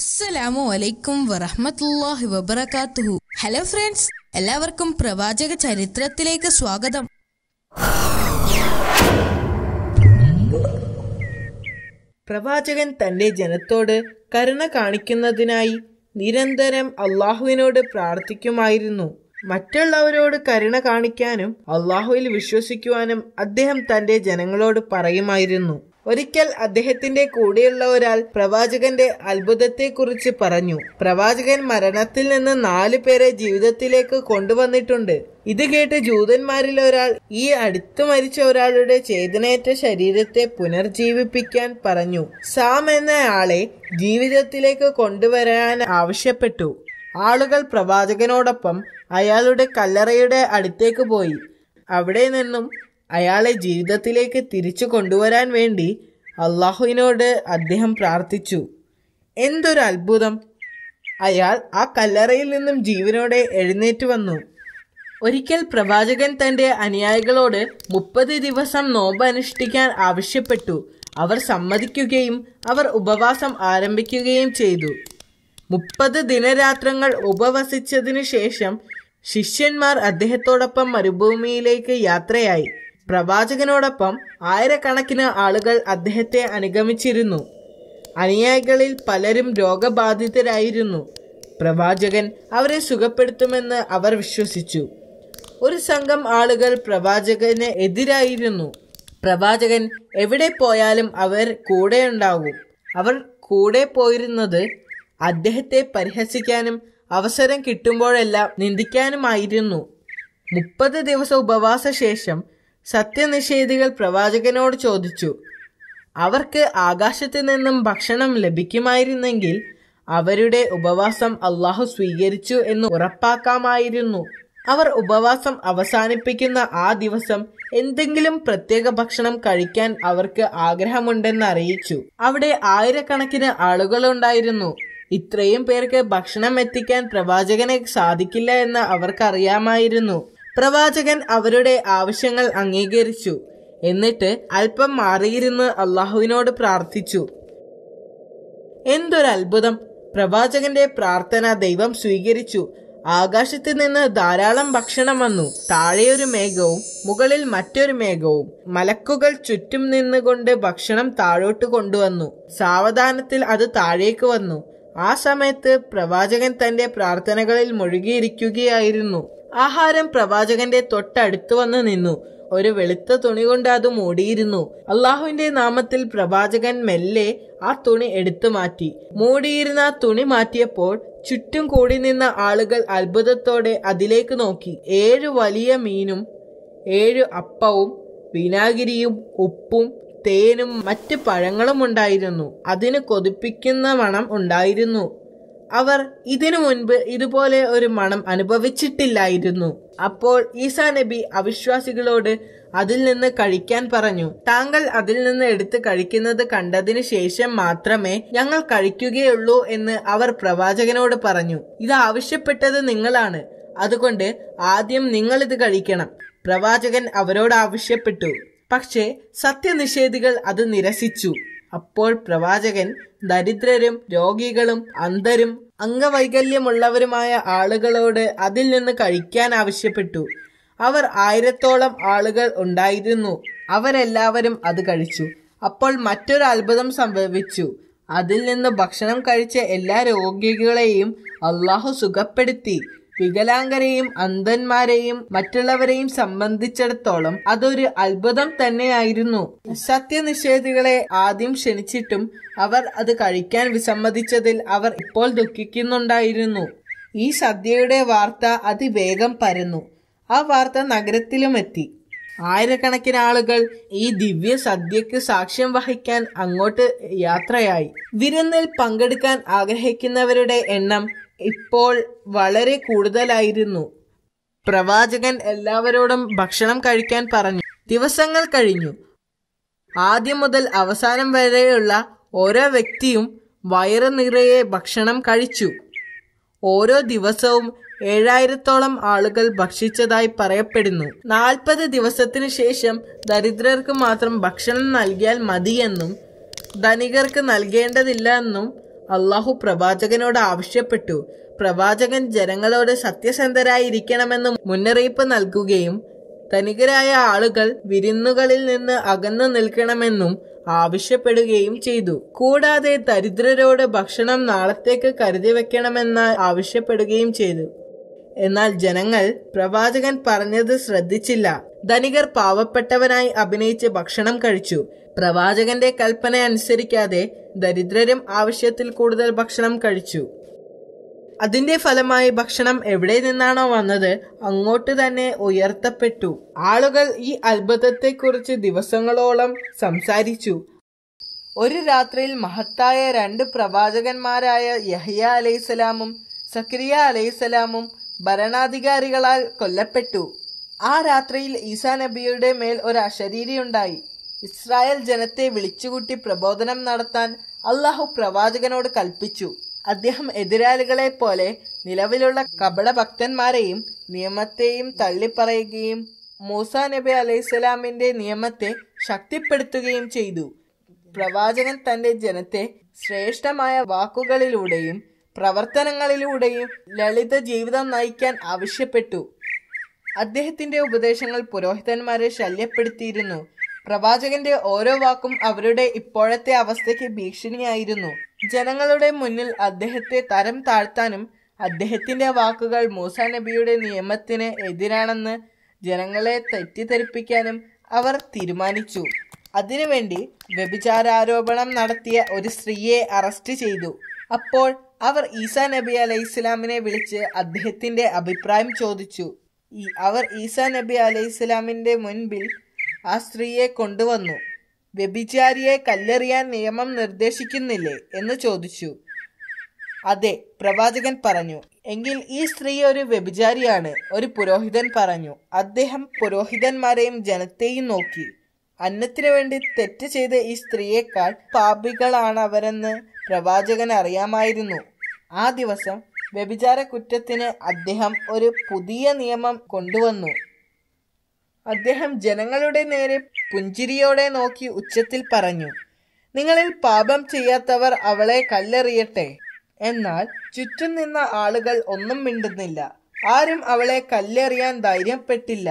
അസ്സലാമു അലൈക്കും വറഹ്മത്തുള്ളാഹി വബറകാതുഹു. ഹലോ ഫ്രണ്ട്സ്, എല്ലാവർക്കും പ്രവാചക ചരിത്രത്തിലേക്ക് സ്വാഗതം. പ്രവാചകൻ തന്റെ ജനത്തോട് കരുണ കാണിക്കുന്നതിനായി നിരന്തരം അള്ളാഹുവിനോട് പ്രാർത്ഥിക്കുമായിരുന്നു. മറ്റുള്ളവരോട് കരുണ കാണിക്കാനും അള്ളാഹുവിൽ വിശ്വസിക്കുവാനും അദ്ദേഹം തന്റെ ജനങ്ങളോട് പറയുമായിരുന്നു. ഒരിക്കൽ അദ്ദേഹത്തിന്റെ കൂടെയുള്ള ഒരാൾ പ്രവാചകന്റെ അത്ഭുതത്തെക്കുറിച്ച് പറഞ്ഞു. പ്രവാചകൻ മരണത്തിൽ നിന്ന് 4 പേരെ ജീവിതത്തിലേക്ക് കൊണ്ടുവന്നിട്ടുണ്ട്. ഇത് കേട്ട് ജൂതന്മാരിൽ ഒരാൾ ഈ അടുത്തു മരിച്ച ഒരാളുടെ ചേതനയേറ്റ ശരീരത്തെ പുനർജീവിപ്പിക്കാൻ പറഞ്ഞു. സാം എന്ന ആളെ ജീവിതത്തിലേക്ക് കൊണ്ടുവരാൻ ആവശ്യപ്പെട്ടു. ആളുകൾ പ്രവാചകനോടൊപ്പം അയാളുടെ കല്ലറയുടെ അടുത്തേക്ക് പോയി. അവിടെ നിന്നും അയാളെ ജീവിതത്തിലേക്ക് തിരിച്ചു കൊണ്ടുവരാൻ വേണ്ടി അള്ളാഹുവിനോട് അദ്ദേഹം പ്രാർത്ഥിച്ചു. എന്തൊരു അത്ഭുതം! അയാൾ ആ കല്ലറയിൽ നിന്നും ജീവനോടെ എഴുന്നേറ്റ് വന്നു. ഒരിക്കൽ പ്രവാചകൻ തന്റെ അനുയായികളോട് 30 ദിവസം നോമ്പ് അനുഷ്ഠിക്കാൻ ആവശ്യപ്പെട്ടു. അവർ സമ്മതിക്കുകയും അവർ ഉപവാസം ആരംഭിക്കുകയും ചെയ്തു. 30 ദിനരാത്രങ്ങൾ ഉപവസിച്ചതിനു ശേഷം ശിഷ്യന്മാർ അദ്ദേഹത്തോടൊപ്പം മരുഭൂമിയിലേക്ക് യാത്രയായി. പ്രവാചകനോടൊപ്പം ആയിരക്കണക്കിന് ആളുകൾ അദ്ദേഹത്തെ അനുഗമിച്ചിരുന്നു. അനുയായികളിൽ പലരും രോഗബാധിതരായിരുന്നു. പ്രവാചകൻ അവരെ സുഖപ്പെടുത്തുമെന്ന് അവർ വിശ്വസിച്ചു. ഒരു സംഘം ആളുകൾ പ്രവാചകന് എതിരായിരുന്നു. പ്രവാചകൻ എവിടെ പോയാലും അവർ കൂടെയുണ്ടാകും. അവർ കൂടെ പോയിരുന്നത് അദ്ദേഹത്തെ പരിഹസിക്കാനും അവസരം കിട്ടുമ്പോഴെല്ലാം നിന്ദിക്കാനുമായിരുന്നു. 30 ദിവസം ഉപവാസ ശേഷം സത്യനിഷേധികൾ പ്രവാചകനോട് ചോദിച്ചു, അവർക്ക് ആകാശത്ത് നിന്നും ഭക്ഷണം ലഭിക്കുമായിരുന്നെങ്കിൽ അവരുടെ ഉപവാസം അള്ളാഹു സ്വീകരിച്ചു എന്ന് ഉറപ്പാക്കാമായിരുന്നു. അവർ ഉപവാസം അവസാനിപ്പിക്കുന്ന ആ ദിവസം എന്തെങ്കിലും പ്രത്യേക ഭക്ഷണം കഴിക്കാൻ അവർക്ക് ആഗ്രഹമുണ്ടെന്ന് അറിയിച്ചു. അവിടെ ആയിരക്കണക്കിന് ആളുകളുണ്ടായിരുന്നു. ഇത്രയും പേർക്ക് ഭക്ഷണം എത്തിക്കാൻ പ്രവാചകനെ സാധിക്കില്ല എന്ന് അവർക്കറിയാമായിരുന്നു. പ്രവാചകൻ അവരുടെ ആവശ്യങ്ങൾ അംഗീകരിച്ചു. എന്നിട്ട് അല്പം മാറിയിരുന്ന് അള്ളാഹുവിനോട് പ്രാർത്ഥിച്ചു. എന്തൊരു അത്ഭുതം! പ്രവാചകന്റെ പ്രാർത്ഥന ദൈവം സ്വീകരിച്ചു. ആകാശത്ത് നിന്ന് ധാരാളം ഭക്ഷണം വന്നു. താഴെയൊരു മേഘവും മുകളിൽ മറ്റൊരു മേഘവും. മലക്കുകൾ ചുറ്റും നിന്നുകൊണ്ട് ഭക്ഷണം താഴോട്ട് കൊണ്ടുവന്നു. സാവധാനത്തിൽ അത് താഴേക്ക് വന്നു. ആ സമയത്ത് പ്രവാചകൻ തന്റെ പ്രാർത്ഥനകളിൽ മുഴുകിയിരിക്കുകയായിരുന്നു. ആഹാരം പ്രവാചകന്റെ തൊട്ടടുത്ത് വന്ന് നിന്നു. ഒരു വെളുത്ത തുണി കൊണ്ട് അത് മൂടിയിരുന്നു. അള്ളാഹുവിന്റെ നാമത്തിൽ പ്രവാചകൻ മെല്ലെ ആ തുണി എടുത്തു മാറ്റി. മൂടിയിരുന്ന ആ തുണി മാറ്റിയപ്പോൾ ചുറ്റും കൂടി നിന്ന ആളുകൾ അത്ഭുതത്തോടെ അതിലേക്ക് നോക്കി. 7 വലിയ മീനും 7 അപ്പവും വിനാഗിരിയും ഉപ്പും തേനും മറ്റ് പഴങ്ങളും ഉണ്ടായിരുന്നു. അതിന് കൊതിപ്പിക്കുന്ന മണം ഉണ്ടായിരുന്നു. അവർ ഇതിനു മുൻപ് ഇതുപോലെ ഒരു മണം അനുഭവിച്ചിട്ടില്ലായിരുന്നു. അപ്പോൾ ഈസാ നബി അവിശ്വാസികളോട് അതിൽ നിന്ന് കഴിക്കാൻ പറഞ്ഞു. താങ്കൾ അതിൽ നിന്ന് എടുത്ത് കഴിക്കുന്നത് കണ്ടതിന് ശേഷം മാത്രമേ ഞങ്ങൾ കഴിക്കുകയുള്ളൂ എന്ന് അവർ പ്രവാചകനോട് പറഞ്ഞു. ഇത് ആവശ്യപ്പെട്ടത് നിങ്ങളാണ്, അതുകൊണ്ട് ആദ്യം നിങ്ങൾ ഇത് കഴിക്കണം. പ്രവാചകൻ അവരോട് ആവശ്യപ്പെട്ടു. പക്ഷേ സത്യനിഷേധികൾ അത് നിരസിച്ചു. അപ്പോൾ പ്രവാചകൻ ദരിദ്രരും രോഗികളും അന്ധരും അംഗവൈകല്യമുള്ളവരുമായ ആളുകളോട് അതിൽ നിന്ന് കഴിക്കാൻ ആവശ്യപ്പെട്ടു. അവർ 1000-ഓളം ആളുകൾ ഉണ്ടായിരുന്നു. അവരെല്ലാവരും അത് കഴിച്ചു. അപ്പോൾ മറ്റൊരു അത്ഭുതം സംഭവിച്ചു. അതിൽ നിന്ന് ഭക്ഷണം കഴിച്ച എല്ലാ രോഗികളെയും അള്ളാഹു സുഖപ്പെടുത്തി. വികലാംഗരെയും അന്ധന്മാരെയും മറ്റുള്ളവരെയും സംബന്ധിച്ചിടത്തോളം അതൊരു അത്ഭുതം തന്നെയായിരുന്നു. സത്യനിഷേധികളെ ആദ്യം ക്ഷണിച്ചിട്ടും അവർ അത് കഴിക്കാൻ വിസമ്മതിച്ചതിൽ അവർ ഇപ്പോൾ ദുഃഖിക്കുന്നുണ്ടായിരുന്നു. ഈ സദ്യയുടെ വാർത്ത അതിവേഗം പരന്നു. ആ വാർത്ത നഗരത്തിലുമെത്തി. ആയിരക്കണക്കിന് ആളുകൾ ഈ ദിവ്യ സദ്യക്ക് സാക്ഷ്യം വഹിക്കാൻ അങ്ങോട്ട് യാത്രയായി. വിരുന്നിൽ പങ്കെടുക്കാൻ ആഗ്രഹിക്കുന്നവരുടെ എണ്ണം ഇപ്പോൾ വളരെ കൂടുതലായിരുന്നു. പ്രവാചകൻ എല്ലാവരോടും ഭക്ഷണം കഴിക്കാൻ പറഞ്ഞു. ദിവസങ്ങൾ കഴിഞ്ഞു. ആദ്യം മുതൽ അവസാനം വരെയുള്ള ഓരോ വ്യക്തിയും വയറ് നിറയെ ഭക്ഷണം കഴിച്ചു. ഓരോ ദിവസവും 7000-ഓളം ആളുകൾ ഭക്ഷിച്ചതായി പറയപ്പെടുന്നു. 40 ദിവസത്തിനു ശേഷം ദരിദ്രർക്ക് മാത്രം ഭക്ഷണം നൽകിയാൽ മതിയെന്നും ധനികർക്ക് നൽകേണ്ടതില്ല എന്നും അള്ളാഹു പ്രവാചകനോട് ആവശ്യപ്പെട്ടു. പ്രവാചകൻ ജനങ്ങളോട് സത്യസന്ധരായിരിക്കണമെന്ന് മുന്നറിയിപ്പ് നൽകുകയും ധനികരായ ആളുകൾ വിരുന്നുകളിൽ നിന്ന് അകന്നു നിൽക്കണമെന്നും ആവശ്യപ്പെടുകയും ചെയ്തു. കൂടാതെ ദരിദ്രരോട് ഭക്ഷണം നാളത്തേക്ക് കരുതി വെക്കണമെന്ന് ആവശ്യപ്പെടുകയും ചെയ്തു. എന്നാൽ ജനങ്ങൾ പ്രവാചകൻ പറഞ്ഞത് ശ്രദ്ധിച്ചില്ല. ധനികർ പാവപ്പെട്ടവനായി അഭിനയിച്ച് ഭക്ഷണം കഴിച്ചു. പ്രവാചകന്റെ കൽപ്പന അനുസരിക്കാതെ ദരിദ്രരും ആവശ്യത്തിൽ കൂടുതൽ ഭക്ഷണം കഴിച്ചു. അതിന്റെ ഫലമായി ഭക്ഷണം എവിടെ നിന്നാണോ വന്നത് അങ്ങോട്ട് തന്നെ ഉയർത്തപ്പെട്ടു. ആളുകൾ ഈ അത്ഭുതത്തെക്കുറിച്ച് ദിവസങ്ങളോളം സംസാരിച്ചു. ഒരു രാത്രിയിൽ മഹത്തായ 2 പ്രവാചകന്മാരായ യഹ്യ അലൈഹിസ്സലാമും സക്കരിയ അലൈഹിസ്സലാമും ഭരണാധികാരികളാൽ കൊല്ലപ്പെട്ടു. ആ രാത്രിയിൽ ഈസാ നബിയുടെ മേൽ ഒരു അശരീരിയുണ്ടായി. ഇസ്രായേൽ ജനത്തെ വിളിച്ചുകൂട്ടി പ്രബോധനം നടത്താൻ അള്ളാഹു പ്രവാചകനോട് കൽപ്പിച്ചു. അദ്ദേഹം എതിരാളികളെ പോലെ നിലവിലുള്ള കപടഭക്തന്മാരെയും നിയമത്തെയും തള്ളിപ്പറയുകയും മൂസാ നബി അലൈഹിസ്സലാമിന്റെ നിയമത്തെ ശക്തിപ്പെടുത്തുകയും ചെയ്തു. പ്രവാചകൻ തന്റെ ജനത്തെ ശ്രേഷ്ഠമായ വാക്കുകളിലൂടെയും പ്രവർത്തനങ്ങളിലൂടെയും ലളിത ജീവിതം നയിക്കാൻ ആവശ്യപ്പെട്ടു. അദ്ദേഹത്തിന്റെ ഉപദേശങ്ങൾ പുരോഹിതന്മാരെ ശല്യപ്പെടുത്തിയിരുന്നു. പ്രവാചകന്റെ ഓരോ വാക്കും അവരുടെ ഇപ്പോഴത്തെ അവസ്ഥയ്ക്ക് ഭീഷണിയായിരുന്നു. ജനങ്ങളുടെ മുന്നിൽ അദ്ദേഹത്തെ തരം താഴ്ത്താനും അദ്ദേഹത്തിന്റെ വാക്കുകൾ മൂസാ നബിയുടെ നിയമത്തിന് എതിരാണെന്ന് ജനങ്ങളെ തെറ്റിദ്ധരിപ്പിക്കാനും അവർ തീരുമാനിച്ചു. അതിനുവേണ്ടി വ്യഭിചാരാരോപണം നടത്തിയ ഒരു സ്ത്രീയെ അറസ്റ്റ് ചെയ്തു. അപ്പോൾ അവർ ഈസാ നബി അലൈഹിസ്സലാമിനെ വിളിച്ച് അദ്ദേഹത്തിന്റെ അഭിപ്രായം ചോദിച്ചു. അവർ ഈസാ നബി അലൈഹിസ്സലാമിന്റെ മുൻപിൽ ആ സ്ത്രീയെ കൊണ്ടുവന്നു. വ്യഭിചാരിയെ കല്ലെറിയാൻ നിയമം നിർദ്ദേശിക്കുന്നില്ലേ എന്ന് ചോദിച്ചു. അതെ, പ്രവാചകൻ പറഞ്ഞു. എങ്കിൽ ഈ സ്ത്രീ ഒരു വ്യഭിചാരിയാണ്, ഒരു പുരോഹിതൻ പറഞ്ഞു. അദ്ദേഹം പുരോഹിതന്മാരെയും ജനത്തെയും നോക്കി. അന്നത്തിനു വേണ്ടി തെറ്റ് ചെയ്ത ഈ സ്ത്രീയേക്കാൾ പാപികളാണവരെന്ന് പ്രവാചകൻ അറിയാമായിരുന്നു. ആ ദിവസം വ്യഭിചാര കുറ്റത്തിന് അദ്ദേഹം ഒരു പുതിയ നിയമം കൊണ്ടുവന്നു. അദ്ദേഹം ജനങ്ങളുടെ നേരെ പുഞ്ചിരിയോടെ നോക്കി ഉച്ചത്തിൽ പറഞ്ഞു, നിങ്ങളിൽ പാപം ചെയ്യാത്തവർ അവളെ കല്ലെറിയട്ടെ. എന്നാൽ ചുറ്റും നിന്ന ആളുകൾ ഒന്നും മിണ്ടുന്നില്ല. ആരും അവളെ കല്ലെറിയാൻ ധൈര്യപ്പെട്ടില്ല.